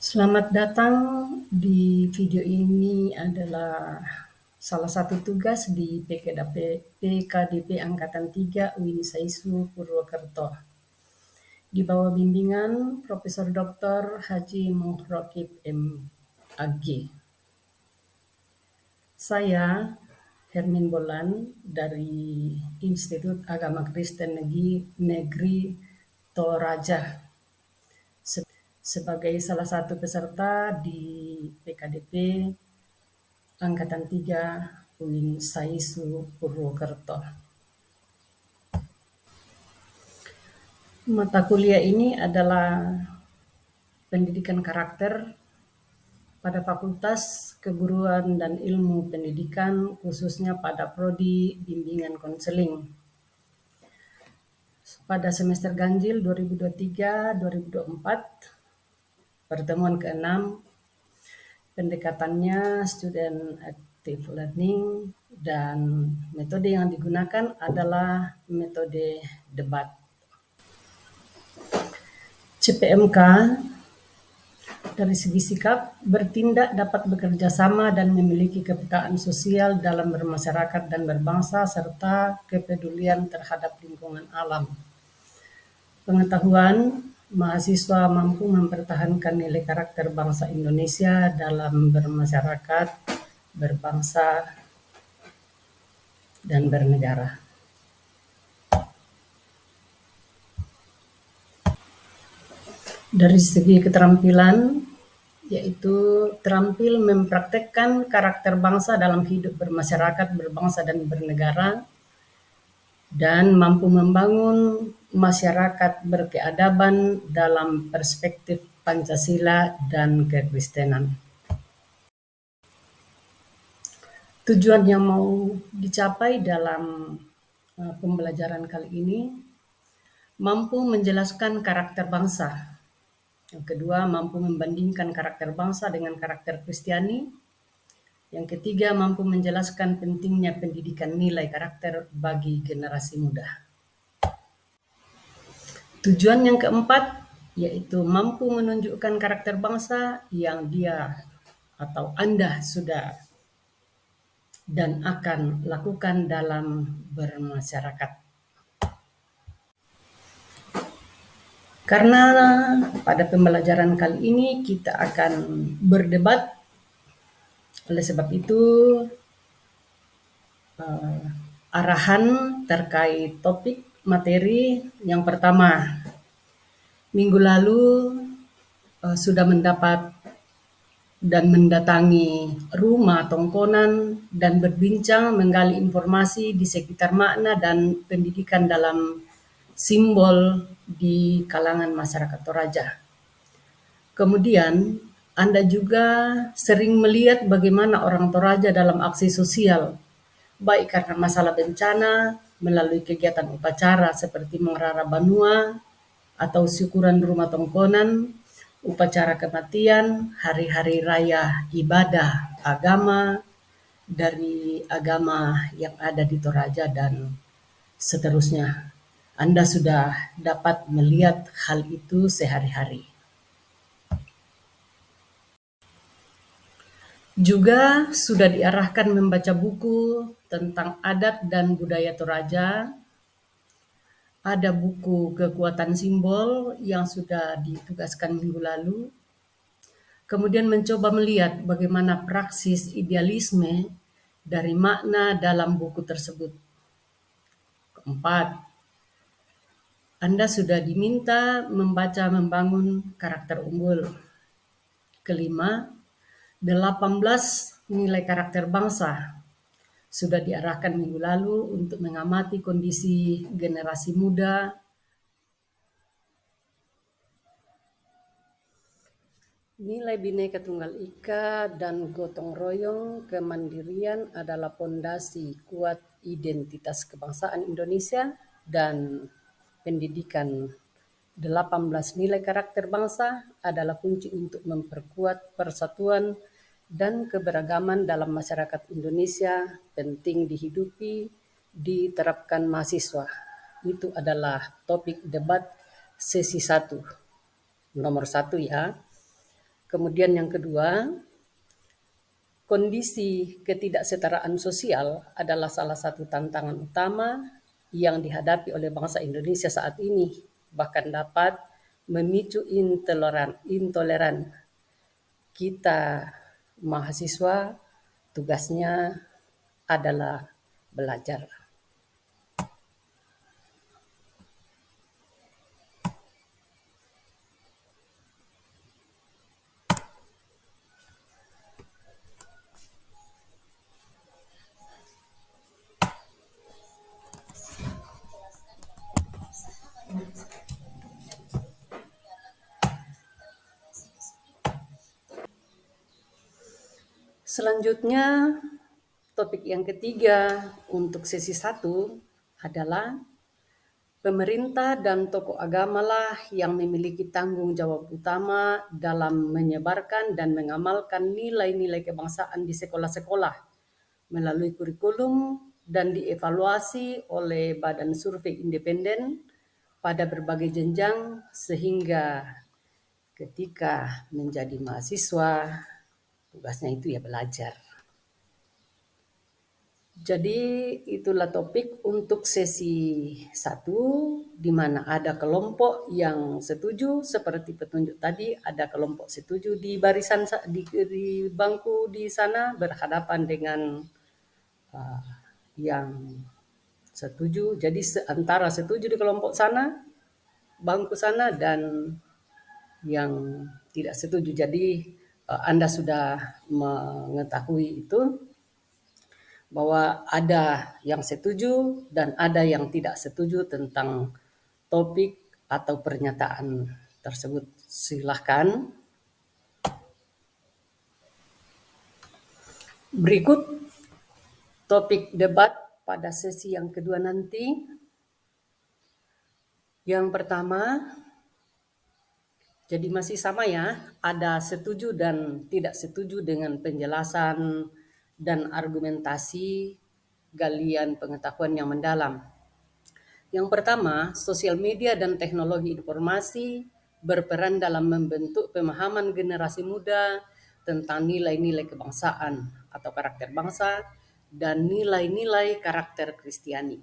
Selamat datang di video ini adalah salah satu tugas di PKDP Angkatan 3 UIN Saisu Purwokerto. Di bawah bimbingan Profesor Dr. Haji Muhrokib M.Ag. Saya Hermin Bolan dari Institut Agama Kristen Negeri Toraja sebagai salah satu peserta di PKDP Angkatan 3 UIN Saisu Purwokerto. Mata kuliah ini adalah pendidikan karakter pada Fakultas Keguruan dan Ilmu Pendidikan, khususnya pada Prodi Bimbingan Konseling. Pada semester ganjil 2023-2024, pertemuan ke-6, pendekatannya student active learning, dan metode yang digunakan adalah metode debat. CPMK dari segi sikap bertindak dapat bekerja sama dan memiliki kepekaan sosial dalam bermasyarakat dan berbangsa serta kepedulian terhadap lingkungan alam. Pengetahuan mahasiswa mampu mempertahankan nilai karakter bangsa Indonesia dalam bermasyarakat, berbangsa, dan bernegara. Dari segi keterampilan, yaitu terampil mempraktekkan karakter bangsa dalam hidup bermasyarakat, berbangsa, dan bernegara, dan mampu membangun masyarakat berkeadaban dalam perspektif Pancasila dan kekristenan. Tujuan yang mau dicapai dalam pembelajaran kali ini, mampu menjelaskan karakter bangsa. Yang kedua, mampu membandingkan karakter bangsa dengan karakter Kristiani. Yang ketiga, mampu menjelaskan pentingnya pendidikan nilai karakter bagi generasi muda. Tujuan yang keempat, yaitu mampu menunjukkan karakter bangsa yang dia atau Anda sudah dan akan lakukan dalam bermasyarakat. Karena pada pembelajaran kali ini kita akan berdebat, oleh sebab itu arahan terkait topik materi yang pertama. Minggu lalu sudah mendapat dan mendatangi rumah Tongkonan dan berbincang menggali informasi di sekitar makna dan pendidikan dalam simbol di kalangan masyarakat Toraja. Kemudian Anda juga sering melihat bagaimana orang Toraja dalam aksi sosial, baik karena masalah bencana melalui kegiatan upacara seperti mengerara banua atau syukuran rumah Tongkonan, upacara kematian, hari-hari raya ibadah agama dari agama yang ada di Toraja, dan seterusnya. Anda sudah dapat melihat hal itu sehari-hari. Juga sudah diarahkan membaca buku tentang adat dan budaya Toraja. Ada buku Kekuatan Simbol yang sudah ditugaskan minggu lalu. Kemudian mencoba melihat bagaimana praksis idealisme dari makna dalam buku tersebut. Keempat, Anda sudah diminta membaca membangun karakter unggul. Kelima, 18 nilai karakter bangsa sudah diarahkan minggu lalu untuk mengamati kondisi generasi muda, nilai Bhinneka Tunggal Ika dan gotong royong kemandirian adalah pondasi kuat identitas kebangsaan Indonesia, dan pendidikan 18 nilai karakter bangsa adalah kunci untuk memperkuat persatuan dan keberagaman dalam masyarakat Indonesia, penting dihidupi, diterapkan mahasiswa. Itu adalah topik debat sesi 1, nomor 1 ya. Kemudian yang kedua, kondisi ketidaksetaraan sosial adalah salah satu tantangan utama yang dihadapi oleh bangsa Indonesia saat ini, bahkan dapat memicu intoleran. Kita mahasiswa tugasnya adalah belajar. Selanjutnya, topik yang ketiga untuk sesi 1 adalah pemerintah dan tokoh agamalah yang memiliki tanggung jawab utama dalam menyebarkan dan mengamalkan nilai-nilai kebangsaan di sekolah-sekolah melalui kurikulum dan dievaluasi oleh Badan Survei Independen pada berbagai jenjang sehingga ketika menjadi mahasiswa tugasnya itu ya belajar. Jadi itulah topik untuk sesi 1 di mana ada kelompok yang setuju seperti petunjuk tadi, ada kelompok setuju di barisan di bangku di sana berhadapan dengan yang setuju. Jadi antara setuju di kelompok sana, bangku sana dan yang tidak setuju. Jadi Anda sudah mengetahui itu bahwa ada yang setuju dan ada yang tidak setuju tentang topik atau pernyataan tersebut. Silahkan. Berikut topik debat pada sesi yang kedua nanti. Yang pertama, jadi masih sama ya, ada setuju dan tidak setuju dengan penjelasan dan argumentasi galian pengetahuan yang mendalam. Yang pertama, sosial media dan teknologi informasi berperan dalam membentuk pemahaman generasi muda tentang nilai-nilai kebangsaan atau karakter bangsa dan nilai-nilai karakter Kristiani.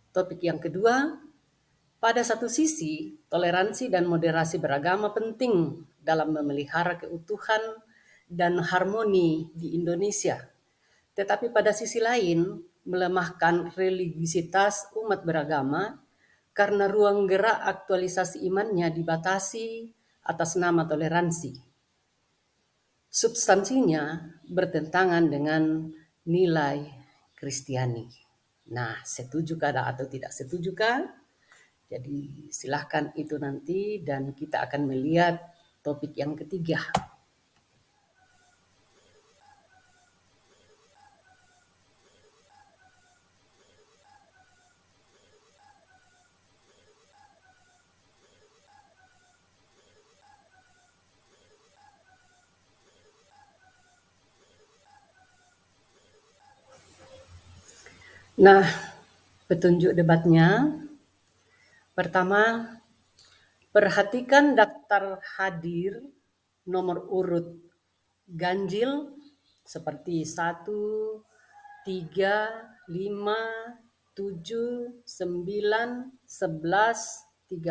Topik yang kedua, pada satu sisi, toleransi dan moderasi beragama penting dalam memelihara keutuhan dan harmoni di Indonesia. Tetapi pada sisi lain, melemahkan religiusitas umat beragama karena ruang gerak aktualisasi imannya dibatasi atas nama toleransi. Substansinya bertentangan dengan nilai Kristiani. Nah, setujukah atau tidak setujukah? Jadi silahkan itu nanti dan kita akan melihat topik yang ketiga. Nah, petunjuk debatnya. Pertama, perhatikan daftar hadir nomor urut ganjil seperti 1, 3, 5, 7, 9, 11, 13,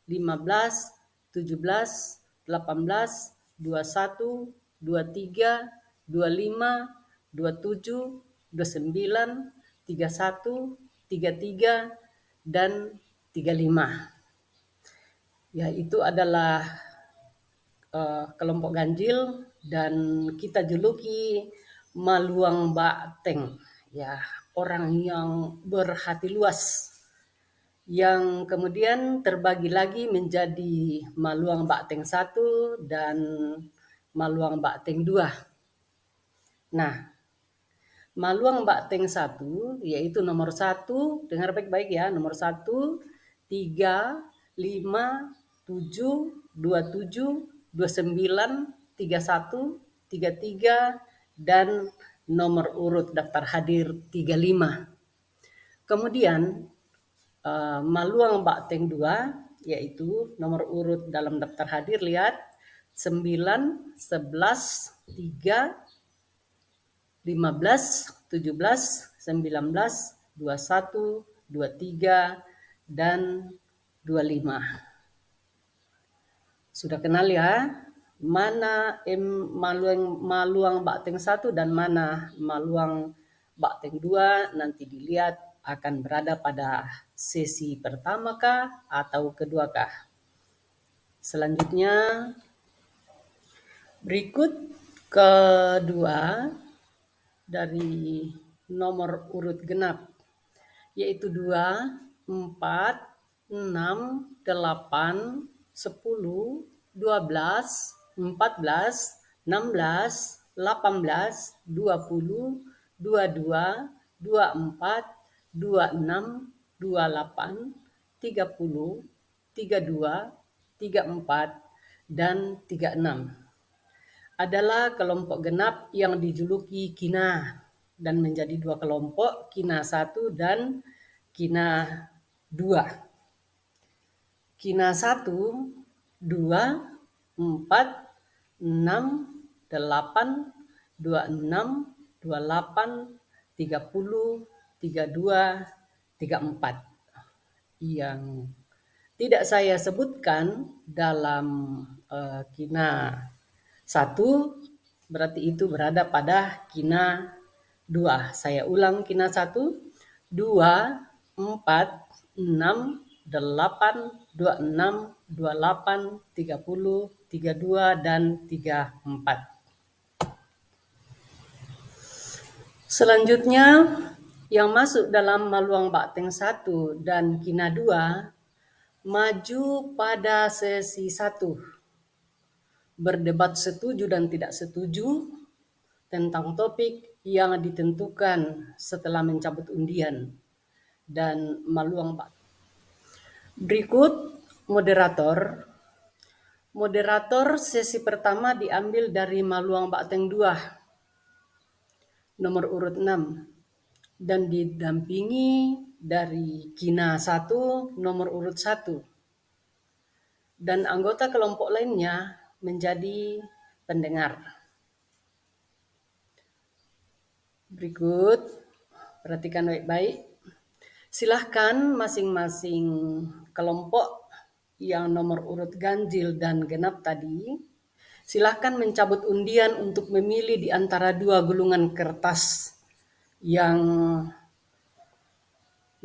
15, 17, 18, 21, 23, 25, 27, 29, 31, 33, dan 35. Ya, itu adalah kelompok ganjil dan kita juluki Maluang Ba'teng, ya, orang yang berhati luas, yang kemudian terbagi lagi menjadi Maluang Ba'teng 1 dan Maluang Ba'teng 2. Nah, Maluang Ba'teng 1 yaitu nomor 1, dengar baik-baik ya, nomor 1, 3, 5, 7, 27, 29, 31, 33, dan nomor urut daftar hadir 35. Kemudian Maluang Ba'teng 2 yaitu nomor urut dalam daftar hadir, lihat 9, 11, 3, 15, 17, 19, 21, 23, dan 25. Sudah kenal ya? Mana maluang bakteng 1 dan mana maluang bakteng 2 nanti dilihat akan berada pada sesi pertama kah atau kedua kah. Selanjutnya berikut kedua dari nomor urut genap, yaitu 2, 4, 6, 8, 10, 12, 14, 16, 18, 20, 22, 24, 26, 28, 30, 32, 34, dan 36. Adalah kelompok genap yang dijuluki kina dan menjadi dua kelompok, kina 1 dan kina 2. Kina 1, 2, 4, 6, 8, 26, 28, 30, 32, 34. Yang tidak saya sebutkan dalam kina 1 berarti itu berada pada kina 2. Saya ulang, kina 1, 2, 4, 6, 8, 26, 28, 30, 32, dan 34. Selanjutnya yang masuk dalam maluang bakteng 1 dan kina 2 maju pada sesi 1, berdebat setuju dan tidak setuju tentang topik yang ditentukan setelah mencabut undian dan maluang bakteng. Berikut moderator. Moderator sesi pertama diambil dari maluang bakteng 2 nomor urut 6 dan didampingi dari kina 1 nomor urut 1 dan anggota kelompok lainnya menjadi pendengar. Berikut, perhatikan baik-baik. Silahkan masing-masing kelompok yang nomor urut ganjil dan genap tadi, silahkan mencabut undian untuk memilih di antara dua gulungan kertas yang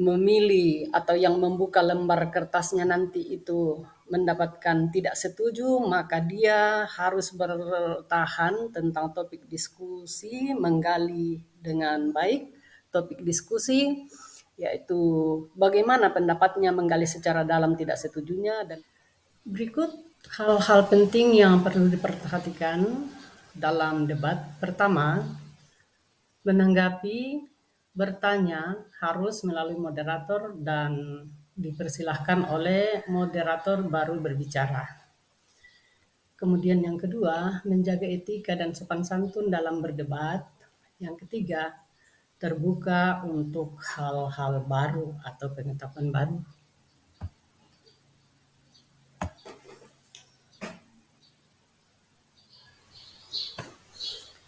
memilih atau yang membuka lembar kertasnya nanti itu mendapatkan tidak setuju, maka dia harus bertahan tentang topik diskusi, menggali dengan baik topik diskusi, yaitu bagaimana pendapatnya, menggali secara dalam tidak setujunya. Dan berikut hal-hal penting yang perlu diperhatikan dalam debat. Pertama, menanggapi, bertanya harus melalui moderator dan dipersilahkan oleh moderator baru berbicara. Kemudian yang kedua, menjaga etika dan sopan santun dalam berdebat. Yang ketiga, terbuka untuk hal-hal baru atau pengetahuan baru.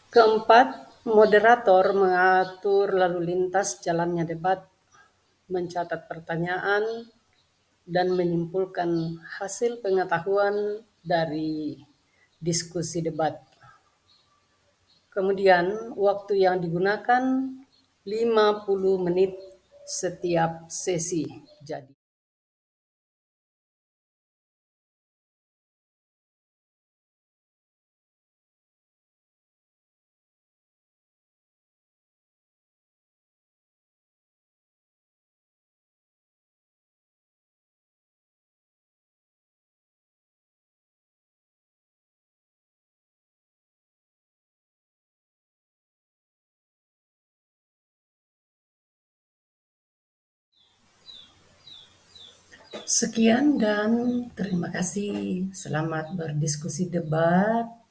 Keempat, moderator mengatur lalu lintas jalannya debat, mencatat pertanyaan, dan menyimpulkan hasil pengetahuan dari diskusi debat. Kemudian waktu yang digunakan 50 menit setiap sesi. Jadi sekian dan terima kasih. Selamat berdiskusi debat.